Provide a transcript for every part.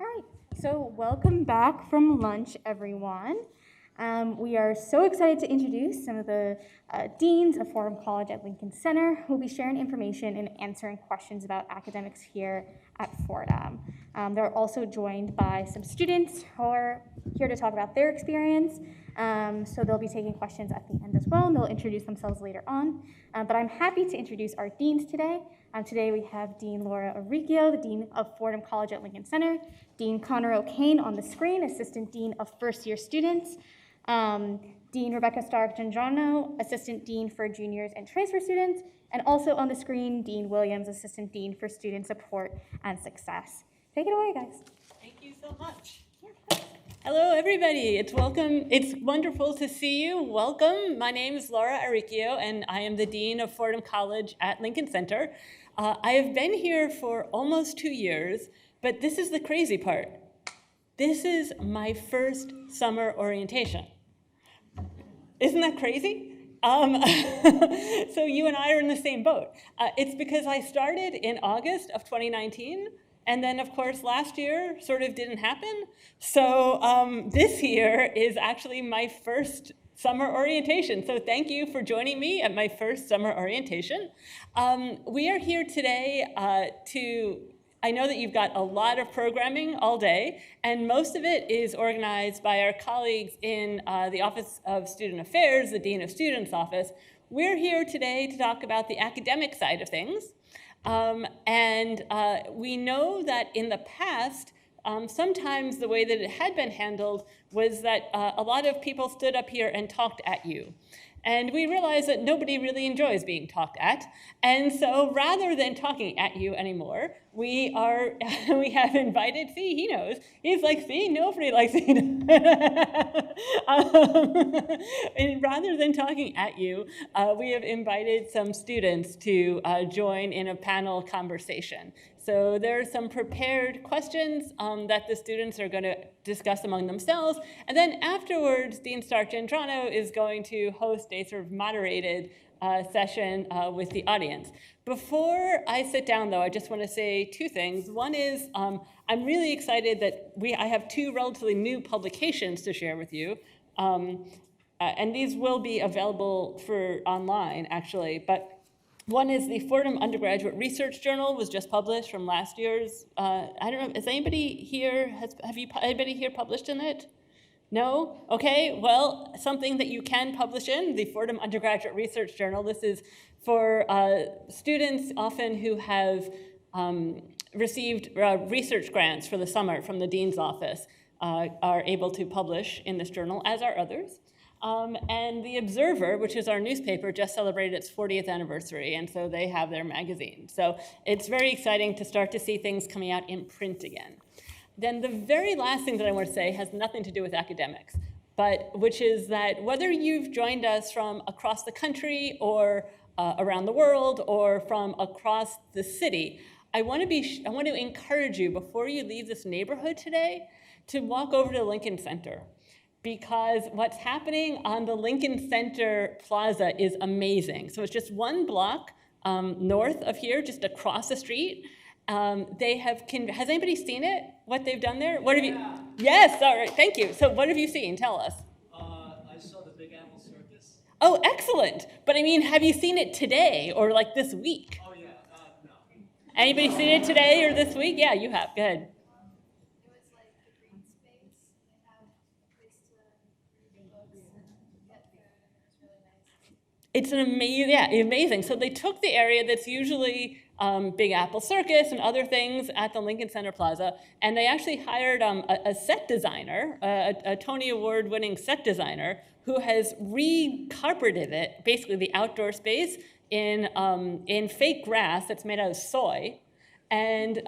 All right, so welcome back from lunch, everyone. We are so excited to introduce some of the deans of Fordham College at Lincoln Center who will be sharing information and answering questions about academics here at Fordham. They're also joined by some students who are here to talk about their experience. So they'll be taking questions at the end as well, and they'll introduce themselves later on. But I'm happy to introduce our deans today. Today we have Dean Laura Arricchio, the Dean of Fordham College at Lincoln Center, Dean Connor O'Kane on the screen, Assistant Dean of First Year Students, Dean Rebecca Stark-Gendrano, Assistant Dean for Juniors and Transfer Students, and also on the screen, Dean Williams, Assistant Dean for Student Support and Success. Take it away, guys. Thank you so much. Hello, everybody. It's wonderful to see you. Welcome. My name is Laura Arricchio, and I am the Dean of Fordham College at Lincoln Center. I have been here for almost 2 years, but this is the crazy part. This is my first summer orientation. Isn't that crazy? So you and I are in the same boat. It's because I started in August of 2019, and then, of course, last year sort of didn't happen. So this year is actually my first summer orientation. So thank you for joining me at my first summer orientation. We are here today I know that you've got a lot of programming all day, and most of it is organized by our colleagues in the Office of Student Affairs, the Dean of Students office. We're here today to talk about the academic side of things. We know that in the past, sometimes the way that it had been handled was that a lot of people stood up here and talked at you. And we realized that nobody really enjoys being talked at. And so rather than talking at you anymore, we have invited, see, he knows. He's like, see, nobody likes it. And rather than talking at you, we have invited some students to join in a panel conversation. So there are some prepared questions that the students are going to discuss among themselves. And then afterwards, Dean Stark-Gendrano is going to host a sort of moderated session with the audience. Before I sit down, though, I just want to say two things. One is I'm really excited that I have two relatively new publications to share with you. And these will be available for online, actually. But one is the Fordham Undergraduate Research Journal, was just published from last year's. I don't know, is anybody here, anybody here published in it? No? Okay, well, something that you can publish in, the Fordham Undergraduate Research Journal. This is for students often who have received research grants for the summer from the Dean's office, are able to publish in this journal, as are others. And The Observer, which is our newspaper, just celebrated its 40th anniversary, and so they have their magazine. So it's very exciting to start to see things coming out in print again. Then the very last thing that I want to say has nothing to do with academics, but which is that whether you've joined us from across the country or around the world or from across the city, I want to encourage you before you leave this neighborhood today to walk over to Lincoln Center. Because what's happening on the Lincoln Center Plaza is amazing. So it's just one block north of here, just across the street. Has anybody seen it, what they've done there? What have you? Yes, all right, thank you. So what have you seen? Tell us. I saw the Big Apple Circus. Oh, excellent. But I mean, have you seen it today or like this week? Oh, yeah, no. Anybody seen it today or this week? Yeah, you have, go ahead. It's amazing. So they took the area that's usually Big Apple Circus and other things at the Lincoln Center Plaza, and they actually hired a set designer, a Tony Award-winning set designer, who has re-carpeted it, basically the outdoor space, in fake grass that's made out of soy. And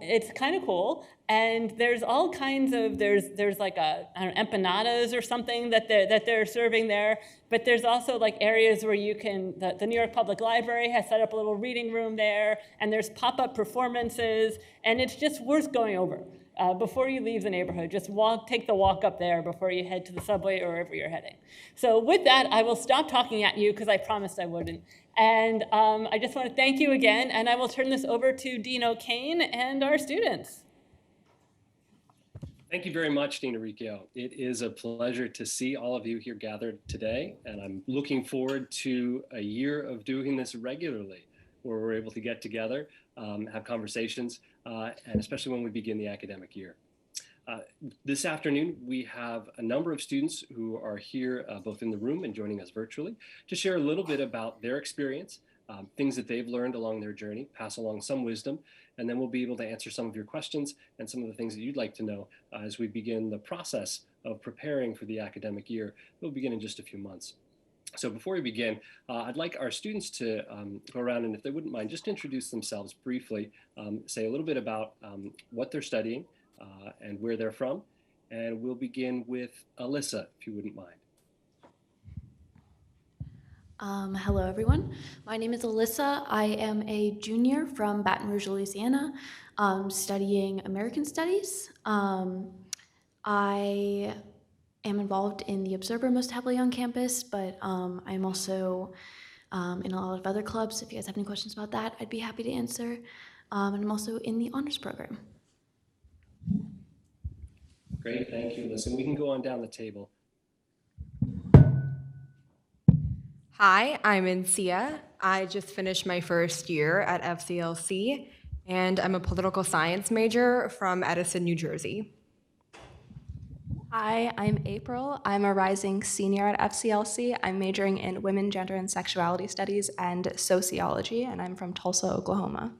it's kind of cool. And there's all kinds of, there's like empanadas or something that they're serving there. But there's also like areas where you can, the New York Public Library has set up a little reading room there. And there's pop-up performances. And it's just worth going over. Before you leave the neighborhood, just take the walk up there before you head to the subway or wherever you're heading. So with that, I will stop talking at you because I promised I wouldn't. And I just want to thank you again, and I will turn this over to Dean O'Kane and our students. Thank you very much, Dean Enriqueo. It is a pleasure to see all of you here gathered today, and I'm looking forward to a year of doing this regularly, where we're able to get together, have conversations, and especially when we begin the academic year. Uh, this afternoon, we have a number of students who are here both in the room and joining us virtually to share a little bit about their experience, things that they've learned along their journey, pass along some wisdom, and then we'll be able to answer some of your questions and some of the things that you'd like to know as we begin the process of preparing for the academic year. We'll begin in just a few months. So before we begin, I'd like our students to go around and if they wouldn't mind, just introduce themselves briefly, say a little bit about what they're studying and where they're from. And we'll begin with Alyssa, if you wouldn't mind. Hello, everyone. My name is Alyssa. I am a junior from Baton Rouge, Louisiana, studying American Studies. I am involved in the Observer most heavily on campus, but I'm also in a lot of other clubs. If you guys have any questions about that, I'd be happy to answer. And I'm also in the honors program. Great, thank you, Alyssa. And we can go on down the table. Hi, I'm Insia. I just finished my first year at FCLC, and I'm a political science major from Edison, New Jersey. Hi, I'm April. I'm a rising senior at FCLC. I'm majoring in women, gender, and sexuality studies and sociology, and I'm from Tulsa, Oklahoma.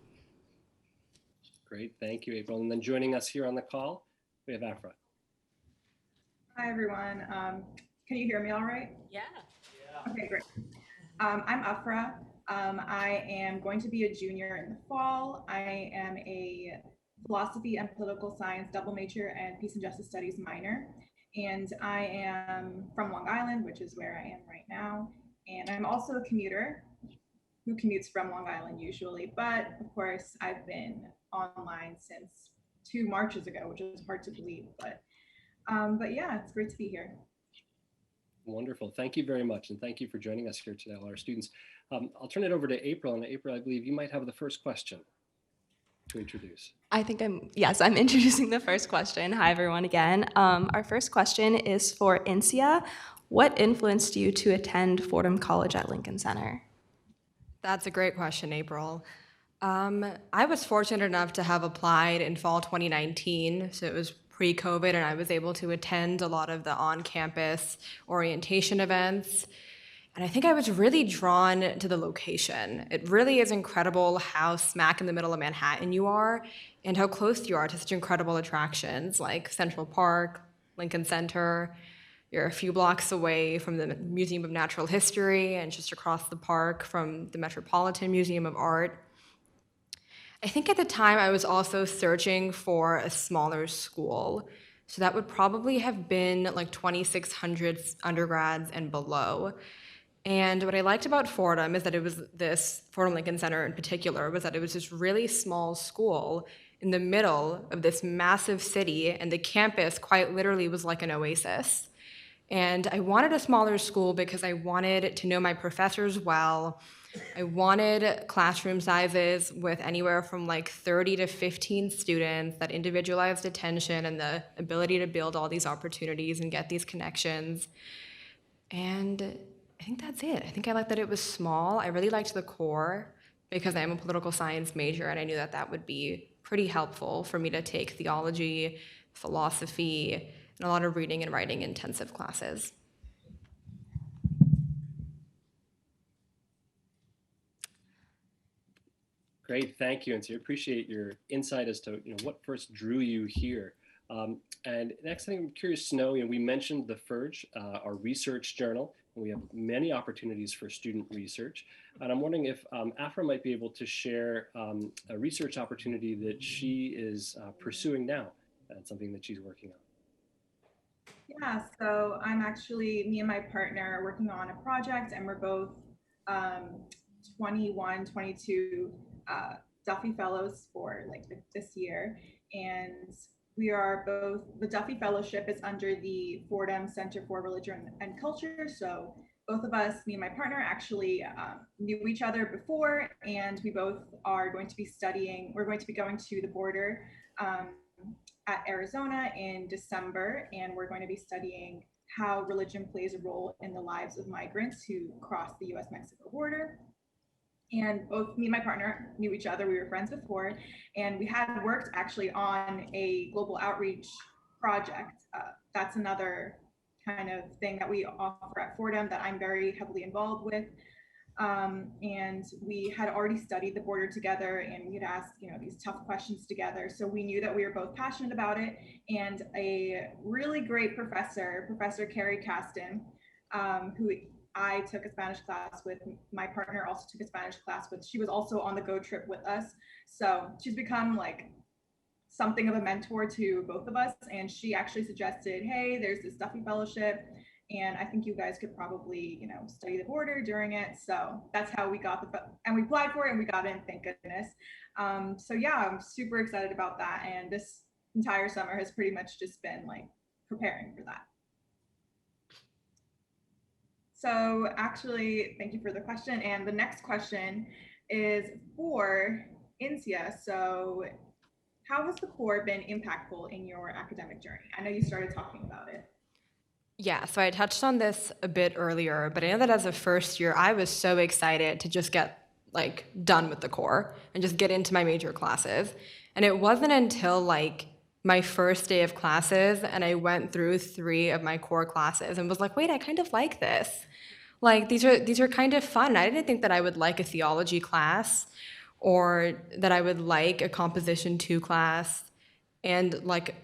Great, thank you, April. And then joining us here on the call, we have Afra. Hi, everyone. Can you hear me all right? Yeah. Okay, great. I'm Afra. I am going to be a junior in the fall. I am a philosophy and political science double major and peace and justice studies minor. And I am from Long Island, which is where I am right now. And I'm also a commuter who commutes from Long Island usually. But of course, I've been online since 2 Marches ago, which is hard to believe. But yeah, it's great to be here. Wonderful. Thank you very much. And thank you for joining us here today, all our students. I'll turn it over to April. And April, I believe you might have the first question to introduce. I'm introducing the first question. Hi, everyone, again. Our first question is for Insia. What influenced you to attend Fordham College at Lincoln Center? That's a great question, April. I was fortunate enough to have applied in fall 2019, so it was pre-COVID, and I was able to attend a lot of the on-campus orientation events. And I think I was really drawn to the location. It really is incredible how smack in the middle of Manhattan you are and how close you are to such incredible attractions like Central Park, Lincoln Center. You're a few blocks away from the Museum of Natural History and just across the park from the Metropolitan Museum of Art. I think at the time I was also searching for a smaller school. So that would probably have been like 2,600 undergrads and below. And what I liked about Fordham is that it was this, Fordham Lincoln Center in particular, was that it was this really small school in the middle of this massive city, and the campus quite literally was like an oasis. And I wanted a smaller school because I wanted to know my professors well. I wanted classroom sizes with anywhere from like 30 to 15 students, that individualized attention and the ability to build all these opportunities and get these connections. And I think that's it. I think I liked that it was small. I really liked the core because I am a political science major, and I knew that that would be pretty helpful for me to take theology, philosophy, and a lot of reading and writing intensive classes. Great, thank you. And so I appreciate your insight as to what first drew you here. And next thing I'm curious to know, we mentioned the FURGE, our research journal, and we have many opportunities for student research. And I'm wondering if Afra might be able to share a research opportunity that she is pursuing now, and something that she's working on. Yeah, so I'm actually, me and my partner are working on a project, and we're both 21, 22 Duffy Fellows for like this year. And we are both, the Duffy Fellowship is under the Fordham Center for Religion and Culture. So both of us, me and my partner, actually knew each other before, and we both are going to be studying, we're going to be going to the border at Arizona in December, and we're going to be studying how religion plays a role in the lives of migrants who cross the US-Mexico border. And both me and my partner knew each other. We were friends before, and we had worked actually on a global outreach project. That's another kind of thing that we offer at Fordham that I'm very heavily involved with. And we had already studied the border together, and we had asked, these tough questions together. So we knew that we were both passionate about it. And a really great professor, Professor Carrie Caston, who I took a Spanish class with, my partner also took a Spanish class with. She was also on the Go trip with us. So she's become like something of a mentor to both of us. And she actually suggested, hey, there's this Duffy Fellowship, and I think you guys could probably, study the border during it. So that's how we got and we applied for it and we got in, thank goodness. So yeah, I'm super excited about that. And this entire summer has pretty much just been like preparing for that. So actually, thank you for the question. And the next question is for INSEA. So how has the core been impactful in your academic journey? I know you started talking about it. Yeah, so I touched on this a bit earlier, but I know that as a first year, I was so excited to just get like done with the core and just get into my major classes. And it wasn't until like my first day of classes and I went through 3 of my core classes and was like, wait, I kind of like this. Like these are kind of fun. I didn't think that I would like a theology class or that I would like a composition 2 class and like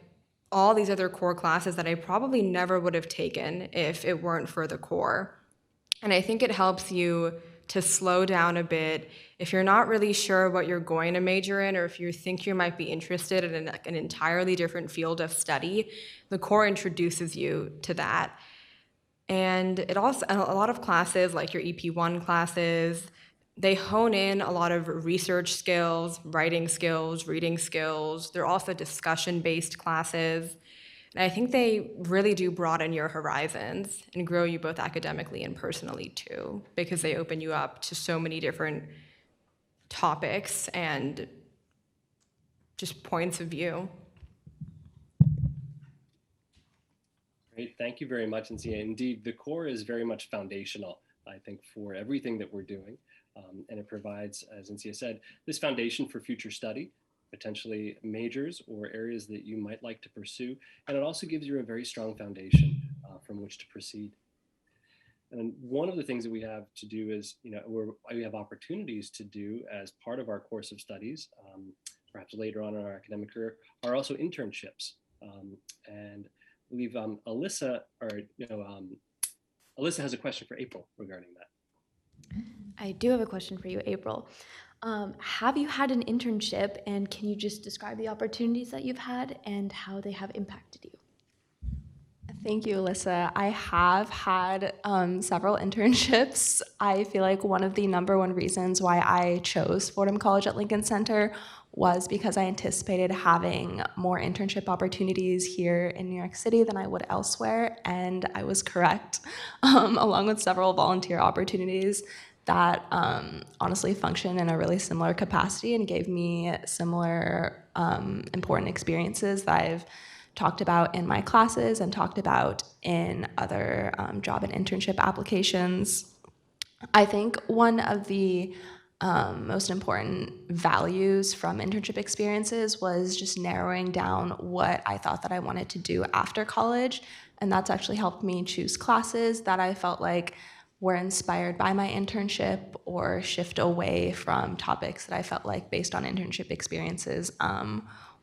all these other core classes that I probably never would have taken if it weren't for the core. And I think it helps you to slow down a bit. If you're not really sure what you're going to major in, or if you think you might be interested in an entirely different field of study, the core introduces you to that. And it also, a lot of classes, like your EP1 classes, they hone in a lot of research skills, writing skills, reading skills. They're also discussion-based classes. And I think they really do broaden your horizons and grow you both academically and personally too, because they open you up to so many different topics and just points of view. Great, thank you very much, Ancia. Indeed, the core is very much foundational, I think, for everything that we're doing. And it provides, as Ancia said, this foundation for future study, potentially majors or areas that you might like to pursue. And it also gives you a very strong foundation from which to proceed. And one of the things that we have to do is, we have opportunities to do as part of our course of studies, perhaps later on in our academic career, are also internships. And I believe Alyssa has a question for April regarding that. I do have a question for you, April. Have you had an internship, and can you just describe the opportunities that you've had and how they have impacted you? Thank you, Alyssa. I have had several internships. I feel like one of the number one reasons why I chose Fordham College at Lincoln Center was because I anticipated having more internship opportunities here in New York City than I would elsewhere, and I was correct, along with several volunteer opportunities that honestly function in a really similar capacity and gave me similar important experiences that I've talked about in my classes and talked about in other job and internship applications. I think one of the most important values from internship experiences was just narrowing down what I thought that I wanted to do after college. And that's actually helped me choose classes that I felt like were inspired by my internship or shift away from topics that I felt like, based on internship experiences,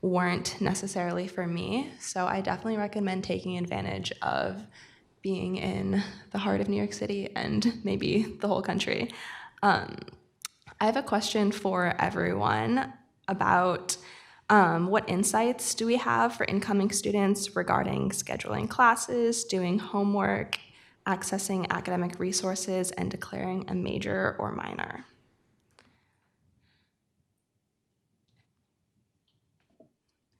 weren't necessarily for me. So I definitely recommend taking advantage of being in the heart of New York City and maybe the whole country. I have a question for everyone about what insights do we have for incoming students regarding scheduling classes, doing homework, accessing academic resources, and declaring a major or minor?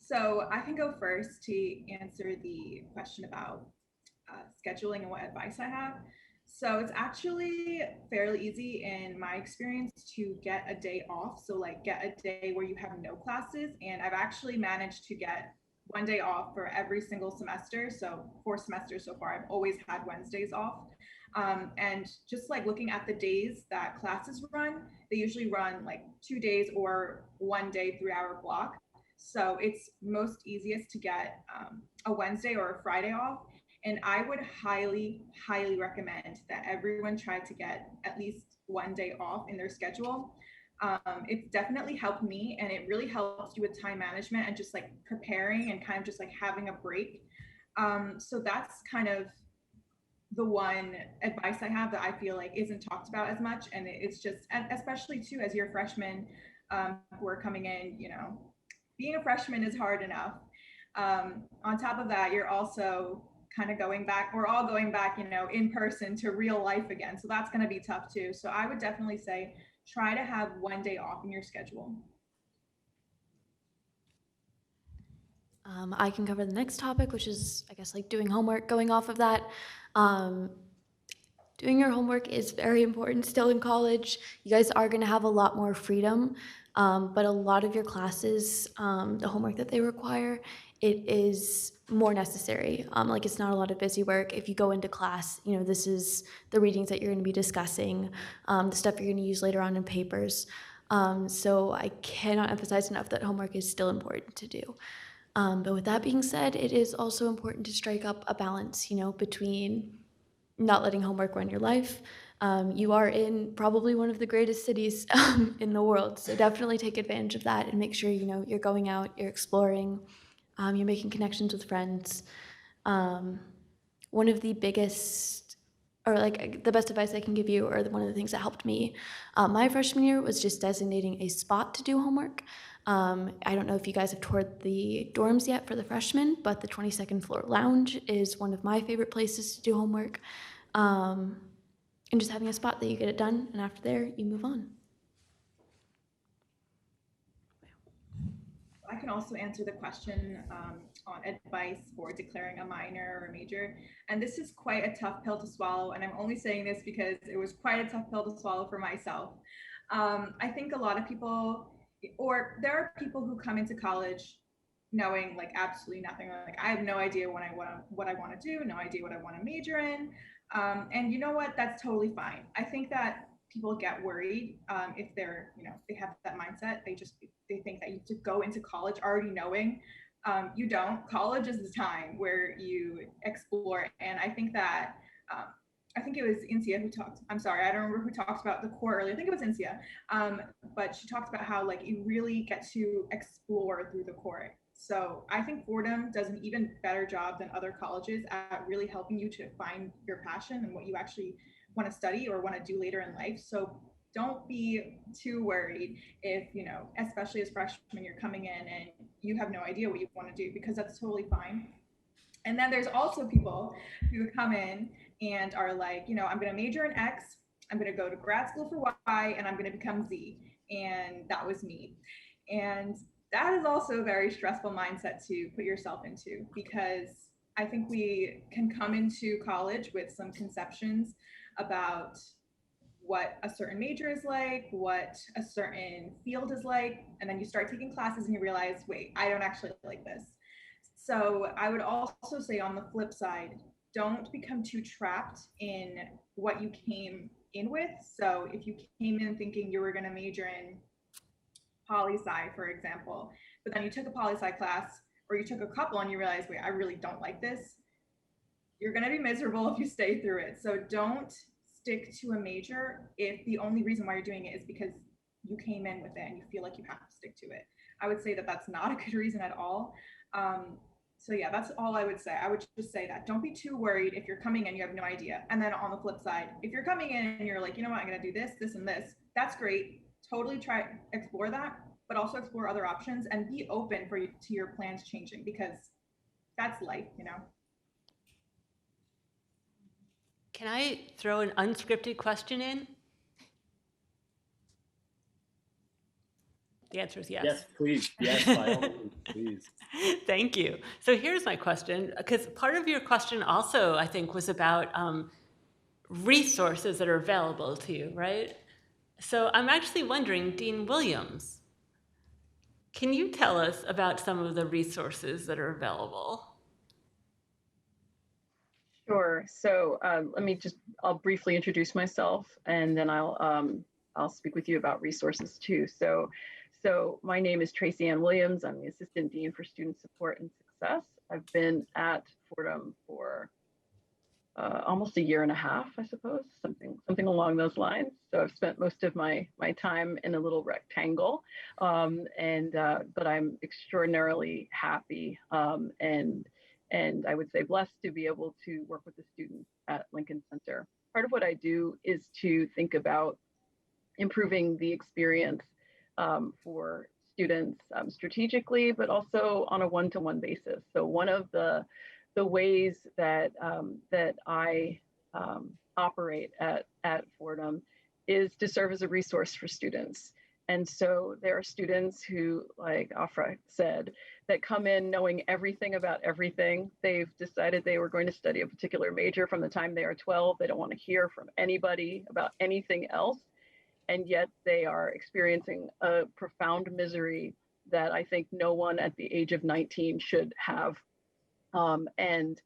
So I can go first to answer the question about scheduling and what advice I have. So it's actually fairly easy in my experience to get a day off. So like get a day where you have no classes. And I've actually managed to get one day off for every single semester. So 4 semesters so far, I've always had Wednesdays off. And just like looking at the days that classes run, they usually run like 2 days or 1 day 3 hour block. So it's most easiest to get a Wednesday or a Friday off. And I would highly, highly recommend that everyone try to get at least 1 day off in their schedule. It's definitely helped me, and it really helps you with time management and just like preparing and kind of just like having a break. So that's kind of the one advice I have that I feel like isn't talked about as much. And it's just, and especially too, as you're freshmen who are coming in, you know, being a freshman is hard enough. On top of that, you're also kind of going back, we're all going back, you know, in person to real life again. So that's going to be tough too. So I would definitely say try to have 1 day off in your schedule. I can cover the next topic, which is, I guess, like doing homework. Going off of that, doing your homework is very important still in college. You guys are going to have a lot more freedom, but a lot of your classes, the homework that they require, it is more necessary. Like it's not a lot of busy work. If you go into class, you know, this is the readings that you're going to be discussing, the stuff you're going to use later on in papers. So I cannot emphasize enough that homework is still important to do. But with that being said, it is also important to strike up a balance, you know, between not letting homework run your life. You are in probably one of the greatest cities in the world, so definitely take advantage of that and make sure, you know, you're going out, you're exploring, you're making connections with friends. One of the biggest, or like the best advice I can give you, or one of the things that helped me my freshman year was just designating a spot to do homework. I don't know if you guys have toured the dorms yet for the freshmen, but the 22nd floor lounge is one of my favorite places to do homework. And just having a spot that you get it done, and after there, you move on. I can also answer the question on advice for declaring a minor or a major. And this is quite a tough pill to swallow. And I'm only saying this because it was quite a tough pill to swallow for myself. I think a lot of people, or there are people who come into college knowing like absolutely nothing. Like I have no idea what I want to do, no idea what I want to major in. And you know what? That's totally fine. I think that people get worried if they're, you know, they have that mindset. They think that you have to go into college already knowing. You don't. College is the time where you explore, and I think that. I think it was Insia who talked. I'm sorry, I don't remember who talked about the core earlier. I think it was Insia, but she talked about how like you really get to explore through the core. So I think Fordham does an even better job than other colleges at really helping you to find your passion and what you actually want to study or want to do later in life. So don't be too worried if, you know, especially as freshmen, you're coming in and you have no idea what you want to do, because that's totally fine. And then there's also people who come in and are like, you know, I'm going to major in X, I'm going to go to grad school for Y, and I'm going to become Z. And that was me. And that is also a very stressful mindset to put yourself into, because I think we can come into college with some conceptions about what a certain major is like, what a certain field is like, and then you start taking classes and you realize, wait, I don't actually like this. So I would also say on the flip side, don't become too trapped in what you came in with. So if you came in thinking you were going to major in poli-sci, for example, but then you took a poli-sci class or you took a couple and you realize, wait, I really don't like this, you're going to be miserable if you stay through it. So don't stick to a major if the only reason why you're doing it is because you came in with it and you feel like you have to stick to it. I would say that that's not a good reason at all. So yeah, that's all I would say. I would just say that don't be too worried if you're coming in, you have no idea. And then on the flip side, if you're coming in and you're like, you know what, I'm going to do this, this, and this, that's great. Totally try, explore that, but also explore other options and be open to your plans changing, because that's life, you know? Can I throw an unscripted question in? The answer is yes. Yes, please. Yes, by all means, please. Thank you. So here's my question, because part of your question also, I think, was about resources that are available to you, right? So I'm actually wondering, Dean Williams, Can you tell us about some of the resources that are available? Sure. So I'll briefly introduce myself, and then I'll speak with you about resources too. So my name is Tracy Ann Williams. I'm the Assistant Dean for Student Support and Success. I've been at Fordham for almost a year and a half, I suppose, something along those lines. So I've spent most of my time in a little rectangle, but I'm extraordinarily happy and I would say blessed to be able to work with the students at Lincoln Center. Part of what I do is to think about improving the experience for students strategically, but also on a one-to-one basis. So one of the ways that I operate at Fordham is to serve as a resource for students. And so there are students who, like Afra said, that come in knowing everything about everything. They've decided they were going to study a particular major from the time they are 12. They don't want to hear from anybody about anything else. And yet they are experiencing a profound misery that I think no one at the age of 19 should have. And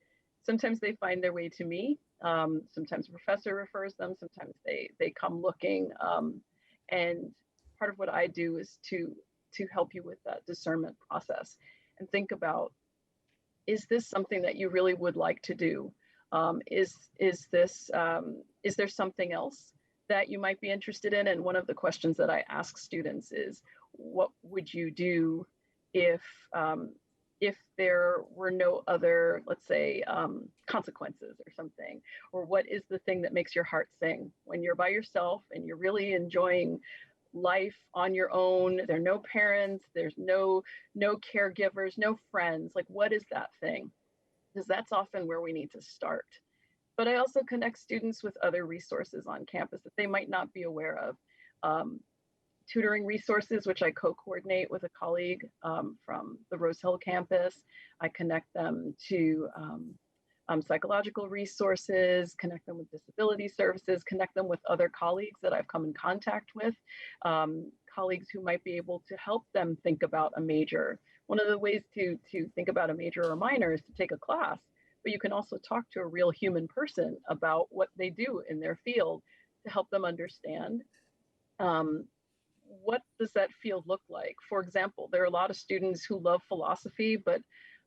sometimes they find their way to me. Sometimes a professor refers them. Sometimes they come looking. And part of what I do is to help you with that discernment process and think about, is this something that you really would like to do? Is there something else that you might be interested in? And one of the questions that I ask students is, what would you do if there were no other, let's say, consequences or something? Or what is the thing that makes your heart sing when you're by yourself and you're really enjoying life on your own? There are no parents, there's no caregivers, no friends. Like, what is that thing? Because that's often where we need to start. But I also connect students with other resources on campus that they might not be aware of. Tutoring resources, which I co-coordinate with a colleague from the Rose Hill campus. I connect them to psychological resources, connect them with disability services, connect them with other colleagues that I've come in contact with, colleagues who might be able to help them think about a major. One of the ways to think about a major or a minor is to take a class, but you can also talk to a real human person about what they do in their field to help them understand what does that field look like? For example, there are a lot of students who love philosophy, but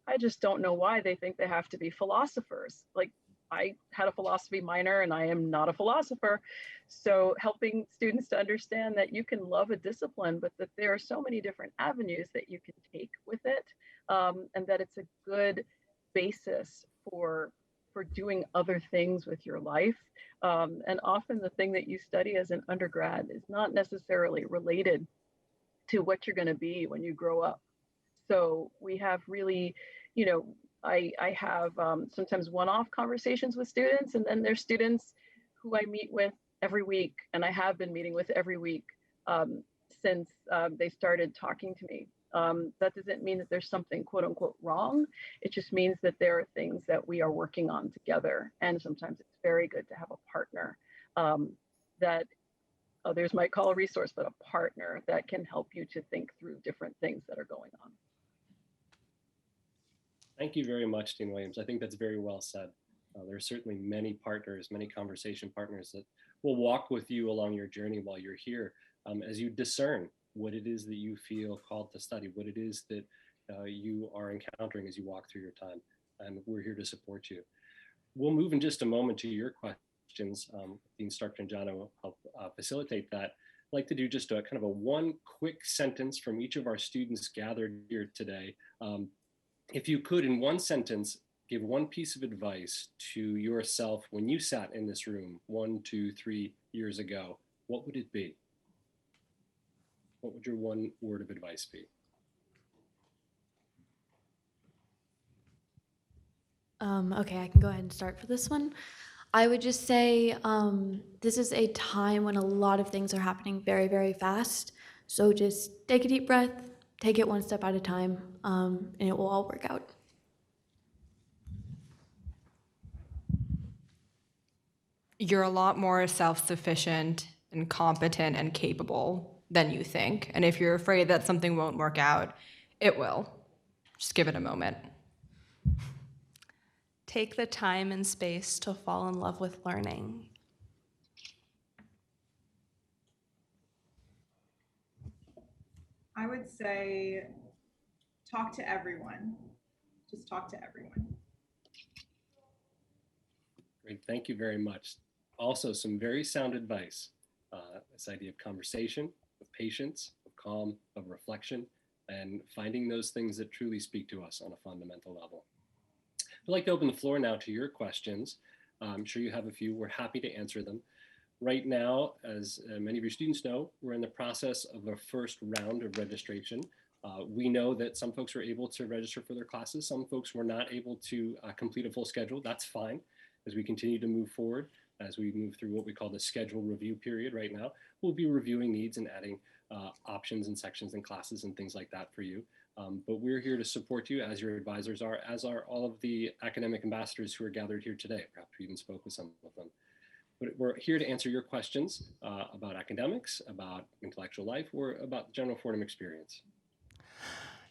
I just don't know why they think they have to be philosophers. Like, I had a philosophy minor and I am not a philosopher. So helping students to understand that you can love a discipline, but that there are so many different avenues that you can take with it, and that it's a good basis for doing other things with your life. And often the thing that you study as an undergrad is not necessarily related to what you're going to be when you grow up. So we have really, I have sometimes one-off conversations with students, and then there's students who I meet with every week, and I have been meeting with every week since they started talking to me. That doesn't mean that there's something quote unquote wrong. It just means that there are things that we are working on together. And sometimes it's very good to have a partner that others might call a resource, but a partner that can help you to think through different things that are going on. Thank you very much, Dean Williams. I think that's very well said. There are certainly many partners, many conversation partners that will walk with you along your journey while you're here, as you discern what it is that you feel called to study, what it is that you are encountering as you walk through your time. And we're here to support you. We'll move in just a moment to your questions. Dean Stark and John will help facilitate that. I'd like to do just a kind of a one quick sentence from each of our students gathered here today. If you could, in one sentence, give one piece of advice to yourself when you sat in this room 1, 2, 3 years ago, what would it be? What would your one word of advice be? Okay, I can go ahead and start for this one. I would just say this is a time when a lot of things are happening very, very fast. So just take a deep breath, take it one step at a time, and it will all work out. You're a lot more self-sufficient and competent and capable than you think. And if you're afraid that something won't work out, it will. Just give it a moment. Take the time and space to fall in love with learning. I would say talk to everyone. Just talk to everyone. Great, thank you very much. Also, some very sound advice. This idea of conversation, of patience, of calm, of reflection, and finding those things that truly speak to us on a fundamental level. I'd like to open the floor now to your questions. I'm sure you have a few. We're happy to answer them. Right now, as many of your students know, we're in the process of a first round of registration. We know that some folks were able to register for their classes. Some folks were not able to complete a full schedule. That's fine. As we continue to move forward, as we move through what we call the schedule review period right now, we'll be reviewing needs and adding options and sections and classes and things like that for you. But we're here to support you, as your advisors are, as are all of the academic ambassadors who are gathered here today. Perhaps we even spoke with some of them. But we're here to answer your questions about academics, about intellectual life, or about the general Fordham experience.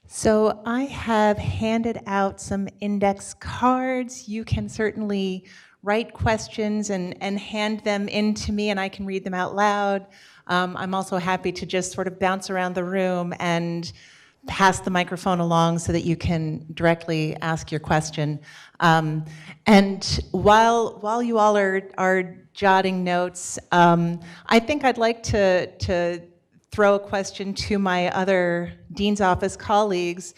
So I have handed out some index cards. You can certainly write questions and hand them in to me, and I can read them out loud. I'm also happy to just sort of bounce around the room and pass the microphone along so that you can directly ask your question. And while you all are jotting notes, I think I'd like to throw a question to my other Dean's Office colleagues.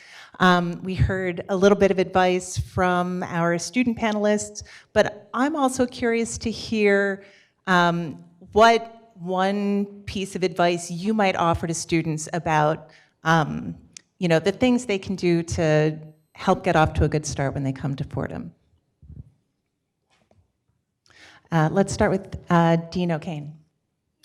We heard a little bit of advice from our student panelists, but I'm also curious to hear what one piece of advice you might offer to students about the things they can do to help get off to a good start when they come to Fordham. Let's start with Dean O'Kane.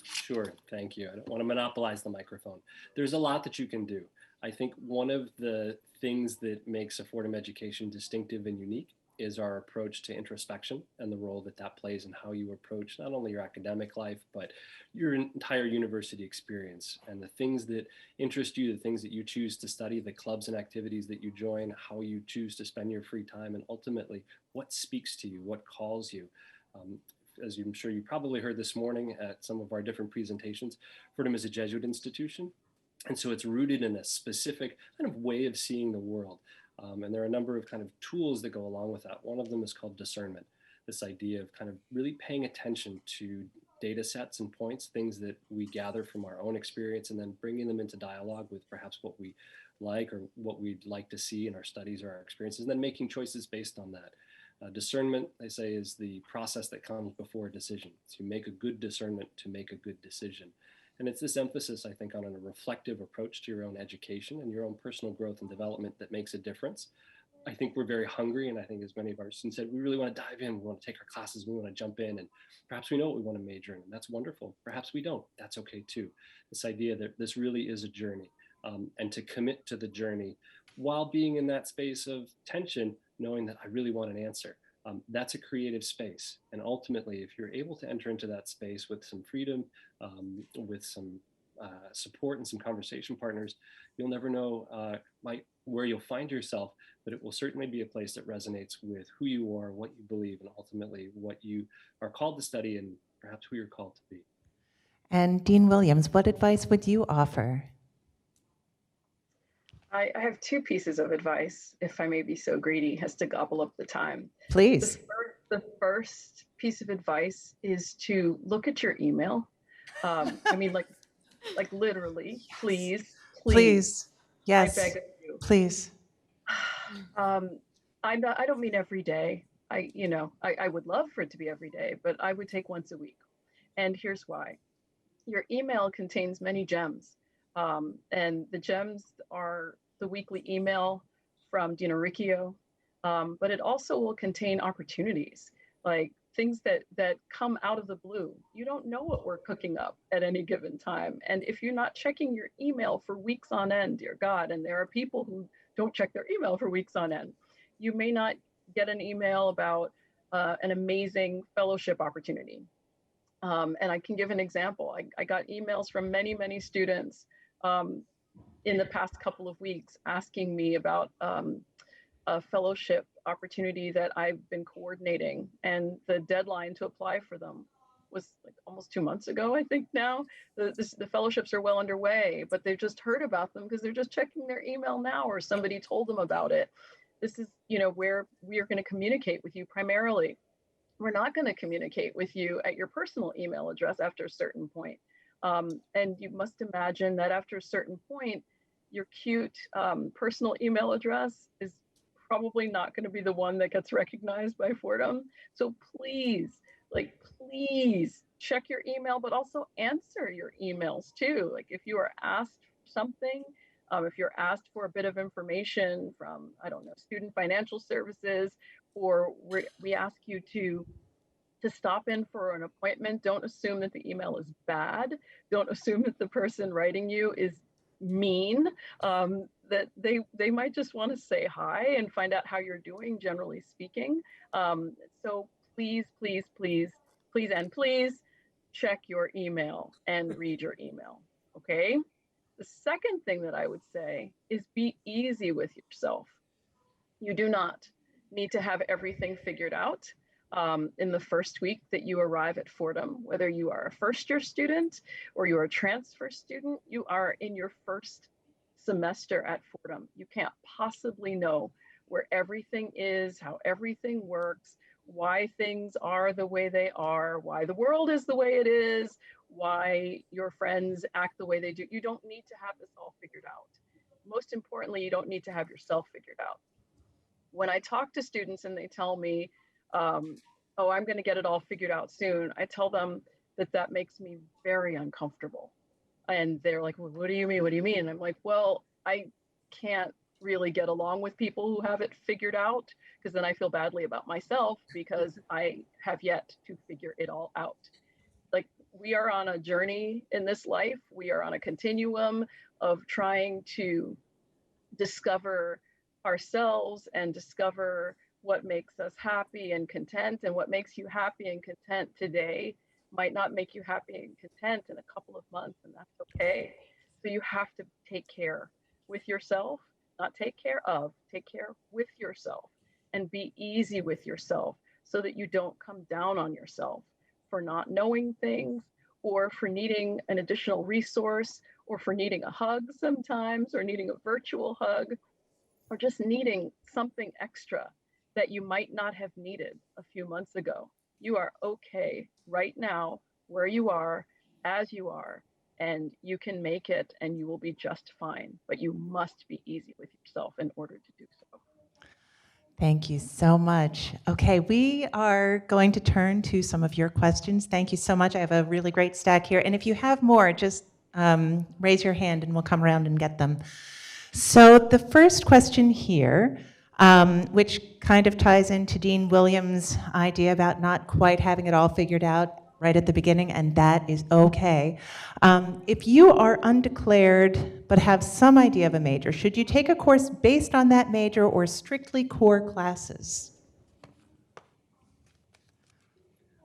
Sure, thank you. I don't want to monopolize the microphone. There's a lot that you can do. I think one of the things that makes a Fordham education distinctive and unique is our approach to introspection and the role that that plays in how you approach not only your academic life, but your entire university experience, and the things that interest you, the things that you choose to study, the clubs and activities that you join, how you choose to spend your free time, and ultimately what speaks to you, what calls you. As I'm sure you probably heard this morning at some of our different presentations, Fordham is a Jesuit institution. And so it's rooted in a specific kind of way of seeing the world. And there are a number of kind of tools that go along with that. One of them is called discernment, this idea of kind of really paying attention to data sets and points, things that we gather from our own experience, and then bringing them into dialogue with perhaps what we like or what we'd like to see in our studies or our experiences, and then making choices based on that. Discernment, they say, is the process that comes before a decision. So you make a good discernment to make a good decision. And it's this emphasis, I think, on a reflective approach to your own education and your own personal growth and development that makes a difference. I think we're very hungry, and I think as many of our students said, we really want to dive in, we want to take our classes, we want to jump in, and perhaps we know what we want to major in, and that's wonderful. Perhaps we don't, that's okay too. This idea that this really is a journey, and to commit to the journey while being in that space of tension, knowing that I really want an answer. That's a creative space. And ultimately, if you're able to enter into that space with some freedom, with some support and some conversation partners, you'll never know where you'll find yourself, but it will certainly be a place that resonates with who you are, what you believe, and ultimately what you are called to study and perhaps who you're called to be. And Dean Williams, what advice would you offer? I have two pieces of advice, if I may be so greedy as to gobble up the time. Please. The first piece of advice is to look at your email. I mean, like literally, yes. Please. Yes. I beg of you. Please. I don't mean every day. I would love for it to be every day, but I would take once a week. And here's why. Your email contains many gems. And the gems are the weekly email from Dean Riccio, but it also will contain opportunities, like things that come out of the blue. You don't know what we're cooking up at any given time. And if you're not checking your email for weeks on end, dear God, and there are people who don't check their email for weeks on end, you may not get an email about an amazing fellowship opportunity. And I can give an example. I got emails from many, many students in the past couple of weeks asking me about a fellowship opportunity that I've been coordinating, and the deadline to apply for them was like almost 2 months ago, I think now. The fellowships are well underway, but they've just heard about them because they're just checking their email now, or somebody told them about it. This is, where we are going to communicate with you primarily. We're not going to communicate with you at your personal email address after a certain point. And you must imagine that after a certain point, your cute personal email address is probably not going to be the one that gets recognized by Fordham. So please, please check your email, but also answer your emails too. Like if you are asked something, if you're asked for a bit of information from, I don't know, student financial services, or we ask you to stop in for an appointment, don't assume that the email is bad. Don't assume that the person writing you is mean. That they might just want to say hi and find out how you're doing, generally speaking. So please, please, please, please, and please check your email and read your email. Okay. The second thing that I would say is be easy with yourself. You do not need to have everything figured out in the first week that you arrive at Fordham. Whether you are a first-year student or you're a transfer student, you are in your first semester at Fordham. You can't possibly know where everything is, how everything works, why things are the way they are, why the world is the way it is, why your friends act the way they do. You don't need to have this all figured out. Most importantly, you don't need to have yourself figured out. When I talk to students and they tell me, oh, I'm going to get it all figured out soon, I tell them that makes me very uncomfortable. And they're like, well, what do you mean? What do you mean? And I'm like, well, I can't really get along with people who have it figured out, because then I feel badly about myself because I have yet to figure it all out. Like, we are on a journey in this life. We are on a continuum of trying to discover ourselves and discover what makes us happy and content. And what makes you happy and content today might not make you happy and content in a couple of months, and that's okay. So you have to take care with yourself, not take care of, take care with yourself, and be easy with yourself so that you don't come down on yourself for not knowing things, or for needing an additional resource, or for needing a hug sometimes, or needing a virtual hug, or just needing something extra that you might not have needed a few months ago. You are okay right now, where you are, as you are, and you can make it and you will be just fine. But you must be easy with yourself in order to do so. Thank you so much. Okay, we are going to turn to some of your questions. Thank you so much. I have a really great stack here. And if you have more, just raise your hand and we'll come around and get them. So the first question here, which kind of ties into Dean Williams' idea about not quite having it all figured out right at the beginning, and that is okay. If you are undeclared but have some idea of a major, should you take a course based on that major or strictly core classes?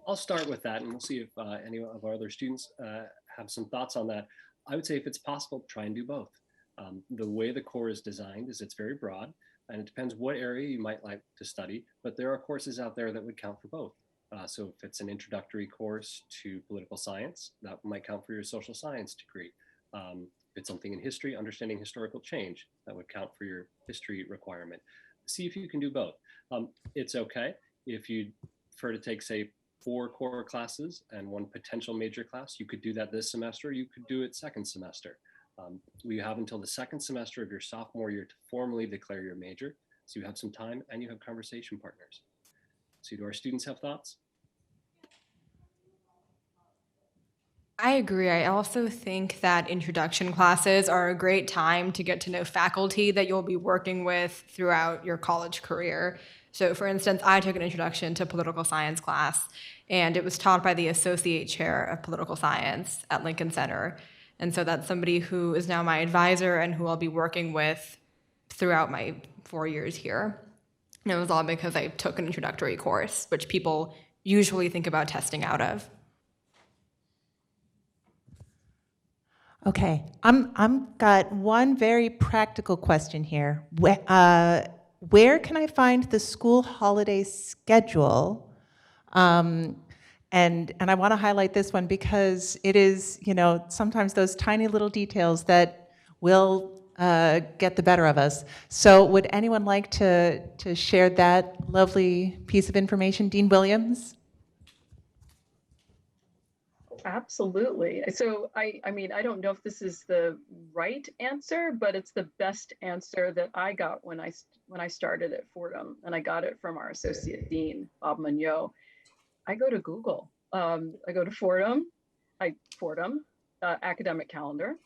I'll start with that, and we'll see if any of our other students have some thoughts on that. I would say if it's possible, try and do both. The way the core is designed is it's very broad, and it depends what area you might like to study, but there are courses out there that would count for both. So if it's an introductory course to political science, that might count for your social science degree. If it's something in history, understanding historical change, that would count for your history requirement. See if you can do both. It's okay if you prefer to take, say, 4 core classes and 1 potential major class. You could do that this semester. You could do it second semester. We have until the second semester of your sophomore year to formally declare your major. So you have some time and you have conversation partners. So do our students have thoughts? I agree. I also think that introduction classes are a great time to get to know faculty that you'll be working with throughout your college career. So for instance, I took an introduction to political science class, and it was taught by the associate chair of political science at Lincoln Center. And so that's somebody who is now my advisor and who I'll be working with throughout my 4 years here. And it was all because I took an introductory course, which people usually think about testing out of. Okay, I'm got one very practical question here. Where can I find the school holiday schedule? And I want to highlight this one because it is, sometimes those tiny little details that will get the better of us. So would anyone like to share that lovely piece of information? Dean Williams? Absolutely. So I mean, I don't know if this is the right answer, but it's the best answer that I got when I started at Fordham, and I got it from our associate dean, Bob Mugnot. I go to Google. I go to Fordham academic calendar,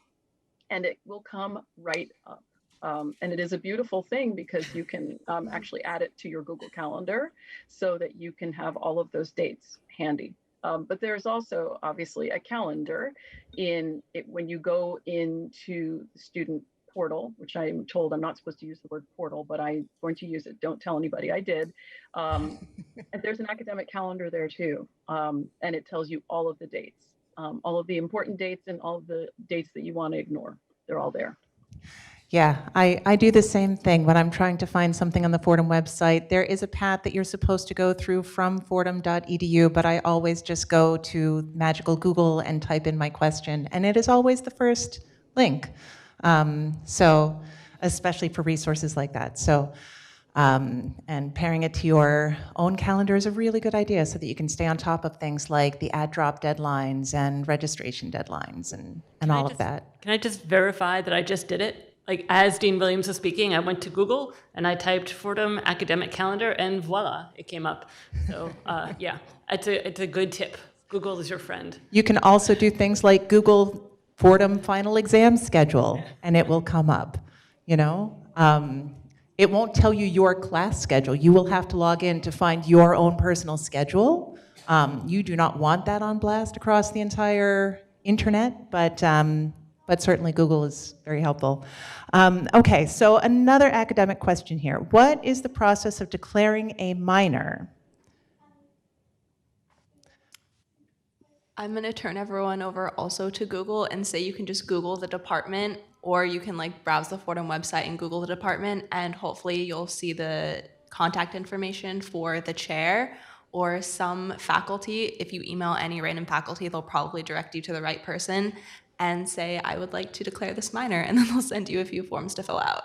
and it will come right up. And it is a beautiful thing because you can actually add it to your Google Calendar so that you can have all of those dates handy. But there's also obviously a calendar in it when you go into the student portal, which I'm told I'm not supposed to use the word portal, but I'm going to use it. Don't tell anybody I did. And there's an academic calendar there too. And it tells you all of the dates, all of the important dates and all of the dates that you want to ignore. They're all there. Yeah, I do the same thing when I'm trying to find something on the Fordham website. There is a path that you're supposed to go through from fordham.edu, but I always just go to magical Google and type in my question, and it is always the first link. So, especially for resources like that. So, and pairing it to your own calendar is a really good idea so that you can stay on top of things like the ad drop deadlines and registration deadlines and all of that. Can I just verify that I just did it? Like, as Dean Williams was speaking, I went to Google and I typed Fordham academic calendar, and voila, it came up. So yeah, it's a good tip. Google is your friend. You can also do things like Google Fordham final exam schedule, and it will come up, It won't tell you your class schedule. You will have to log in to find your own personal schedule. You do not want that on blast across the entire internet, but certainly Google is very helpful. Okay, so another academic question here. What is the process of declaring a minor? I'm going to turn everyone over also to Google and say you can just Google the department, or you can browse the Fordham website and Google the department, and hopefully you'll see the contact information for the chair or some faculty. If you email any random faculty, they'll probably direct you to the right person and say, I would like to declare this minor, and then they'll send you a few forms to fill out.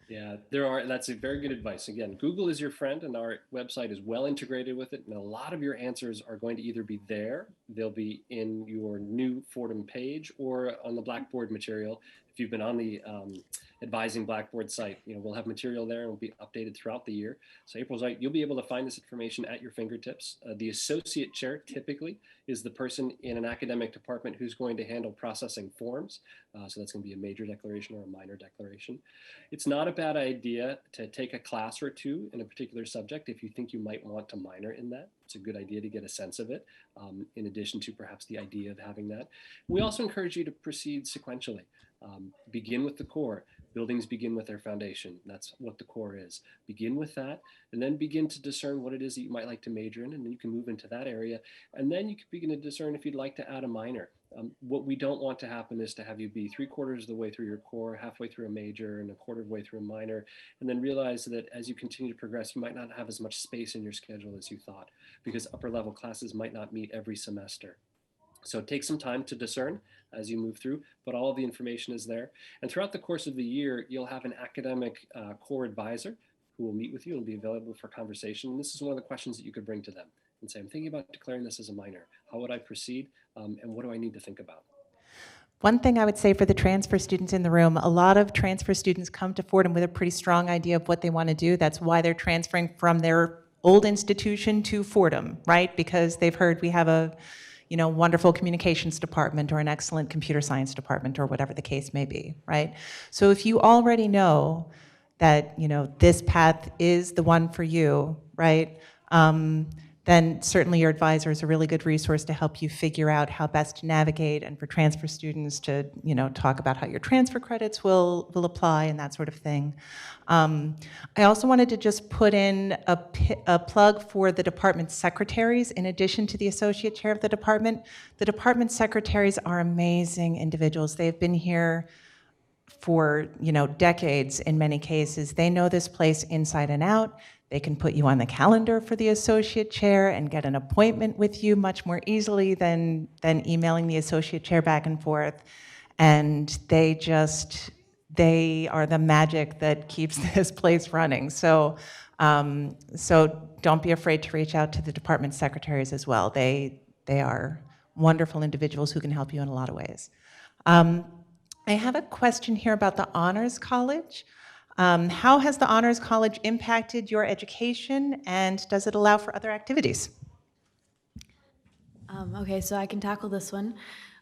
Yeah, that's a very good advice. Again, Google is your friend, and our website is well integrated with it. And a lot of your answers are going to either be there, they'll be in your new Fordham page, or on the Blackboard material. If you've been on the Advising Blackboard site, we'll have material there and will be updated throughout the year. So April's right, you'll be able to find this information at your fingertips. The associate chair typically is the person in an academic department who's going to handle processing forms. So that's going to be a major declaration or a minor declaration. It's not a bad idea to take a class or two in a particular subject if you think you might want to minor in that. It's a good idea to get a sense of it, in addition to perhaps the idea of having that. We also encourage you to proceed sequentially. Begin with the core. Buildings begin with their foundation. That's what the core is. Begin with that, and then begin to discern what it is that you might like to major in, and then you can move into that area. And then you can begin to discern if you'd like to add a minor. What we don't want to happen is to have you be 3/4 of the way through your core, halfway through a major, and 1/4 of the way through a minor, and then realize that as you continue to progress, you might not have as much space in your schedule as you thought, because upper level classes might not meet every semester. So take some time to discern as you move through, but all of the information is there. And throughout the course of the year, you'll have an academic core advisor who will meet with you and be available for conversation. And this is one of the questions that you could bring to them and say, I'm thinking about declaring this as a minor. How would I proceed? And what do I need to think about? One thing I would say for the transfer students in the room, a lot of transfer students come to Fordham with a pretty strong idea of what they want to do. That's why they're transferring from their old institution to Fordham, right? Because they've heard we have a wonderful communications department or an excellent computer science department or whatever the case may be, right? So if you already know that, this path is the one for you, right? then certainly your advisor is a really good resource to help you figure out how best to navigate, and for transfer students to, talk about how your transfer credits will apply and that sort of thing. I also wanted to just put in a plug for the department secretaries. In addition to the associate chair of the department secretaries are amazing individuals. They've been here for decades in many cases. They know this place inside and out. They can put you on the calendar for the associate chair and get an appointment with you much more easily than emailing the associate chair back and forth. And they are the magic that keeps this place running. So don't be afraid to reach out to the department secretaries as well. They are wonderful individuals who can help you in a lot of ways. I have a question here about the Honors College. How has the Honors College impacted your education, and does it allow for other activities? Okay, so I can tackle this one.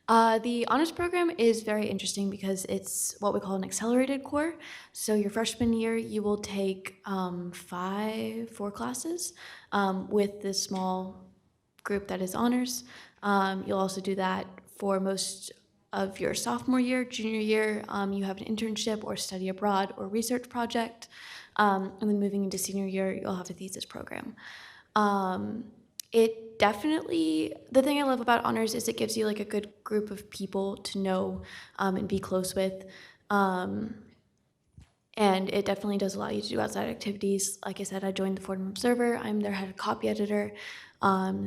The honors program is very interesting because it's what we call an accelerated core. So your freshman year, you will take 4 classes with this small group that is honors. You'll also do that for most of your sophomore year. Junior year, you have an internship or study abroad or research project. And then moving into senior year, you'll have a thesis program. It definitely, the thing I love about honors is it gives you like a good group of people to know and be close with. And it definitely does allow you to do outside activities. Like I said, I joined the Fordham Observer. I'm their head copy editor.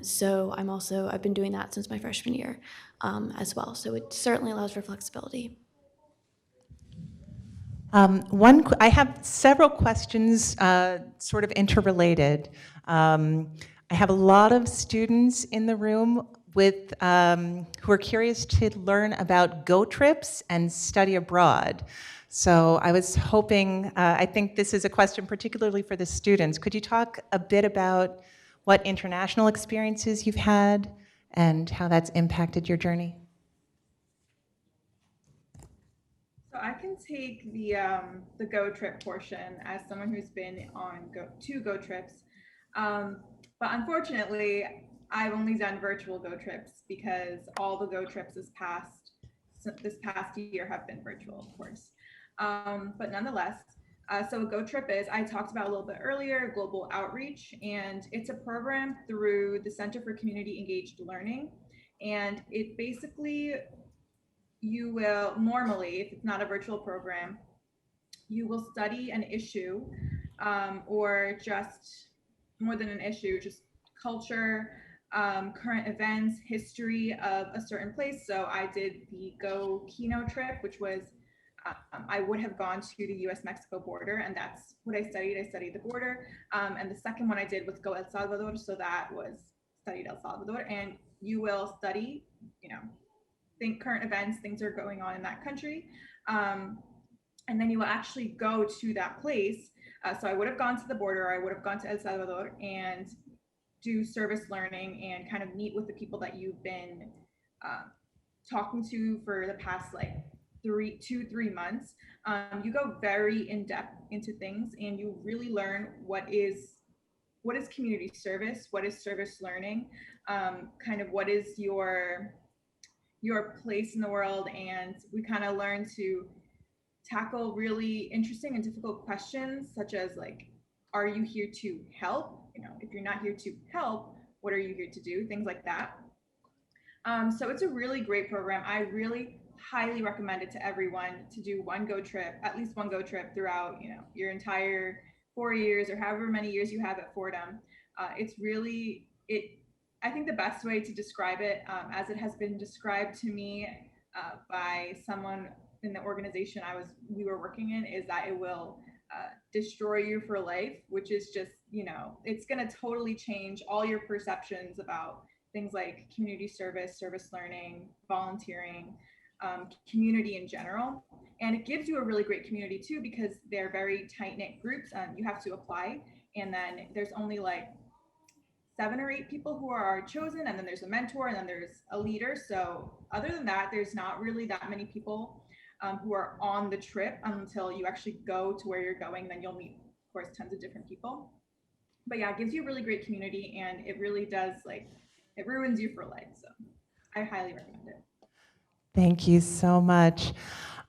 So I've been doing that since my freshman year as well. So it certainly allows for flexibility. I have several questions sort of interrelated. I have a lot of students in the room with who are curious to learn about Go trips and study abroad. So I was hoping, I think this is a question particularly for the students. Could you talk a bit about what international experiences you've had and how that's impacted your journey? So I can take the Go trip portion as someone who's been on two Go trips. But unfortunately, I've only done virtual Go trips because all the Go trips this past year have been virtual, of course. But nonetheless, so a Go trip is, I talked about a little bit earlier, global outreach, and it's a program through the Center for Community Engaged Learning. And it basically, you will normally, if it's not a virtual program, you will study an issue or just more than an issue, just culture, current events, history of a certain place. So I did the Go Kino trip, which was, I would have gone to the US-Mexico border, and that's what I studied. I studied the border. And the second one I did was Go El Salvador. So that was studied El Salvador, and you will study, think current events, things are going on in that country. And then you will actually go to that place. So I would have gone to the border, I would have gone to El Salvador and do service learning and kind of meet with the people that you've been talking to for the past like 3 months. You go very in depth into things, and you really learn what is community service, what is service learning, kind of what is your place in the world. And we kind of learn to tackle really interesting and difficult questions, such as like, are you here to help? If you're not here to help, what are you here to do? Things like that. So it's a really great program. I really highly recommend it to everyone to do at least one Go trip throughout, your entire 4 years or however many years you have at Fordham. It's really, I think the best way to describe it, as it has been described to me by someone in the organization we were working in, is that it will destroy you for life, which is just, it's going to totally change all your perceptions about things like community service, service learning, volunteering, community in general. And it gives you a really great community too, because they're very tight-knit groups. You have to apply, and then there's only like 7 or 8 people who are chosen, and then there's a mentor, and then there's a leader. So other than that, there's not really that many people who are on the trip until you actually go to where you're going. Then you'll meet, of course, tons of different people. But yeah, it gives you a really great community, and it really does, like, it ruins you for life. So I highly recommend it. Thank you so much.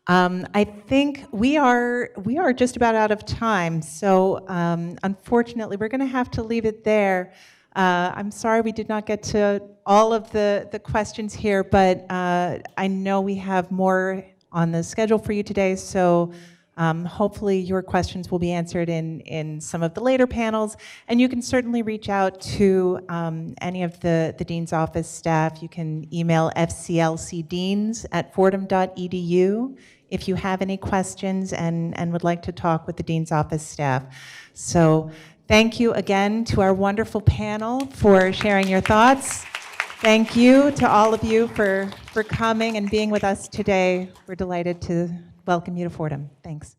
I think we are just about out of time, so unfortunately, we're going to have to leave it there. I'm sorry we did not get to all of the questions here, but I know we have more on the schedule for you today, so hopefully your questions will be answered in some of the later panels, and you can certainly reach out to any of the Dean's Office staff. You can email fclcdeans@fordham.edu if you have any questions and would like to talk with the Dean's Office staff. So thank you again to our wonderful panel for sharing your thoughts. Thank you to all of you for coming and being with us today. We're delighted to welcome you to Fordham. Thanks.